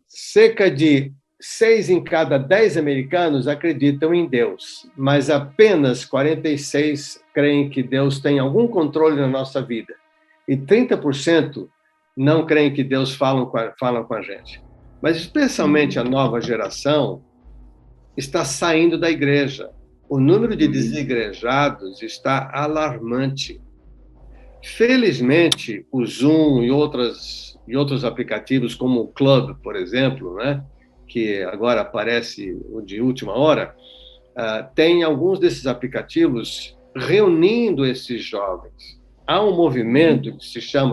cerca de 6 em cada 10 americanos acreditam em Deus, mas apenas 46 creem que Deus tem algum controle na nossa vida. E 30% não creem que Deus fala com a gente. Mas especialmente a nova geração está saindo da igreja. O número de desigrejados está alarmante. Felizmente, o Zoom e outros aplicativos, como o Club, por exemplo, né, que agora aparece de última hora, tem alguns desses aplicativos reunindo esses jovens. Há um movimento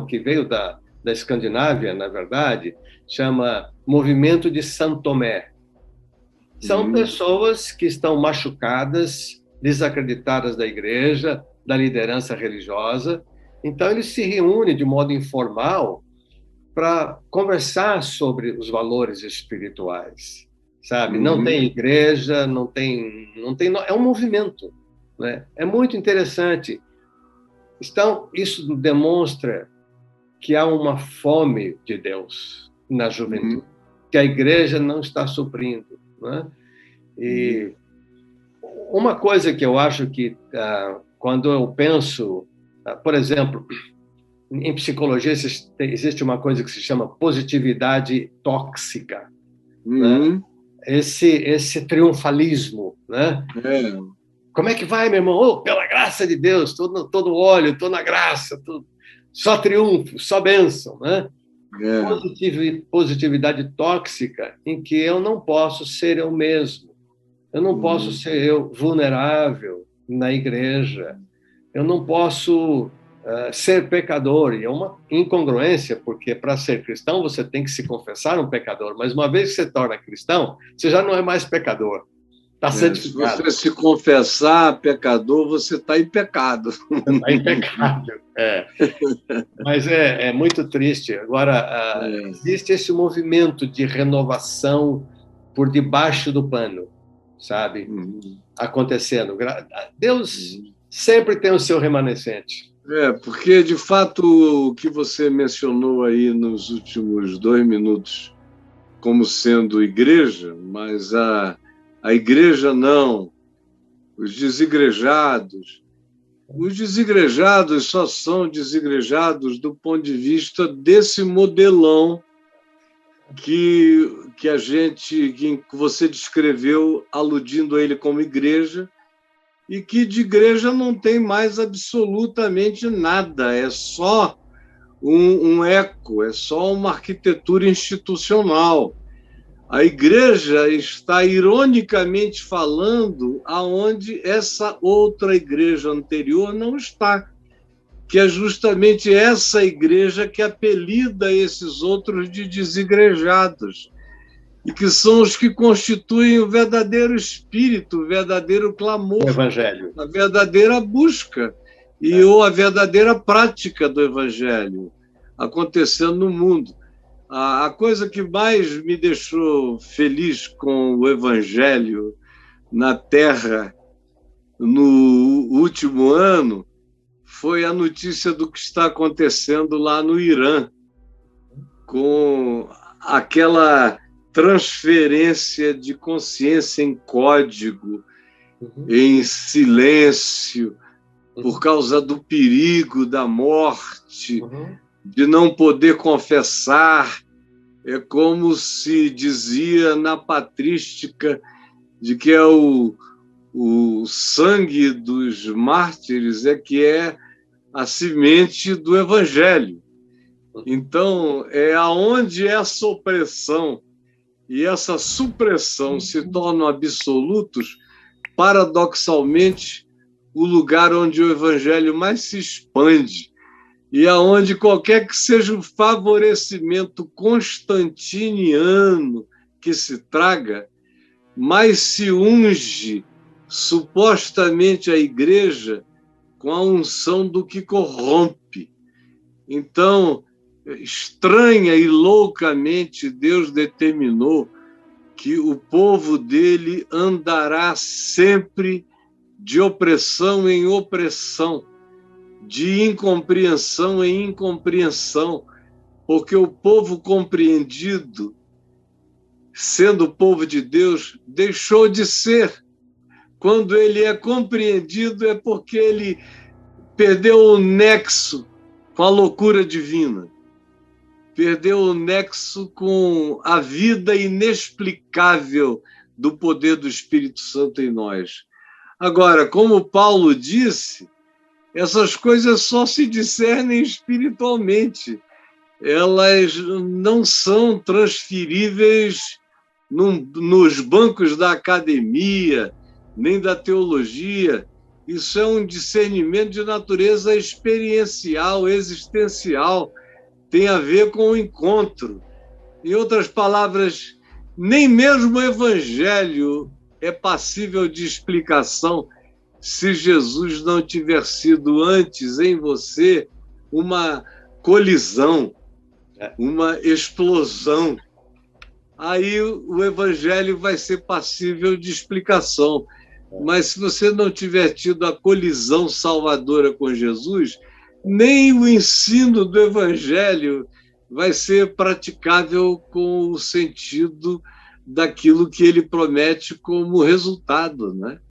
que veio da Escandinávia, na verdade, chama Movimento de São Tomé. São pessoas que estão machucadas, desacreditadas da igreja, da liderança religiosa. Então, eles se reúnem de modo informal para conversar sobre os valores espirituais, sabe? Não tem igreja, não tem, é um movimento, né? É muito interessante. Então, isso demonstra que há uma fome de Deus na juventude, que a igreja não está suprindo, né? E uma coisa que eu acho que, quando eu penso, por exemplo, em psicologia existe uma coisa que se chama positividade tóxica, né? Esse triunfalismo, né? Como é que vai, meu irmão? Oh, pela graça de Deus, todo óleo, estou na graça, só triunfo, só bênção, né? Positividade tóxica, em que eu não posso ser eu mesmo, eu não posso ser eu vulnerável na igreja, eu não posso ser pecador. E é uma incongruência, porque para ser cristão você tem que se confessar um pecador, mas uma vez que você torna cristão, você já não é mais pecador. Está santificado. Se você se confessar pecador, você está em pecado. Está em pecado, Mas é muito triste. Agora, existe esse movimento de renovação por debaixo do pano, sabe? Acontecendo. Deus sempre tem o seu remanescente. Porque, de fato, o que você mencionou aí nos últimos 2 minutos como sendo igreja, mas a igreja não, os desigrejados só são desigrejados do ponto de vista desse modelão que você descreveu, aludindo a ele como igreja, e que de igreja não tem mais absolutamente nada, é só um eco, é só uma arquitetura institucional. A igreja está, ironicamente falando, aonde essa outra igreja anterior não está, que é justamente essa igreja que apelida esses outros de desigrejados, e que são os que constituem o verdadeiro espírito, o verdadeiro clamor, o evangelho, a verdadeira busca ou a verdadeira prática do evangelho acontecendo no mundo. A coisa que mais me deixou feliz com o evangelho na Terra no último ano foi a notícia do que está acontecendo lá no Irã, com aquela transferência de consciência em código, em silêncio, por causa do perigo da morte, de não poder confessar. É como se dizia na patrística de que é o sangue dos mártires que é a semente do evangelho. Então, é aonde essa opressão e essa supressão se tornam absolutos, paradoxalmente, o lugar onde o evangelho mais se expande e aonde qualquer que seja o favorecimento constantiniano que se traga, mais se unge supostamente a igreja com a unção do que corrompe. Então, estranha e loucamente, Deus determinou que o povo dele andará sempre de opressão em opressão, de incompreensão em incompreensão, porque o povo compreendido, sendo o povo de Deus, deixou de ser. Quando ele é compreendido, é porque ele perdeu o nexo com a loucura divina, perdeu o nexo com a vida inexplicável do poder do Espírito Santo em nós. Agora, como Paulo disse, essas coisas só se discernem espiritualmente. Elas não são transferíveis nos bancos da academia, nem da teologia. Isso é um discernimento de natureza experiencial, existencial, tem a ver com o encontro. Em outras palavras, nem mesmo o Evangelho é passível de explicação se Jesus não tiver sido antes em você uma colisão, uma explosão. Aí o Evangelho vai ser passível de explicação. Mas se você não tiver tido a colisão salvadora com Jesus, nem o ensino do Evangelho vai ser praticável com o sentido daquilo que ele promete como resultado, né?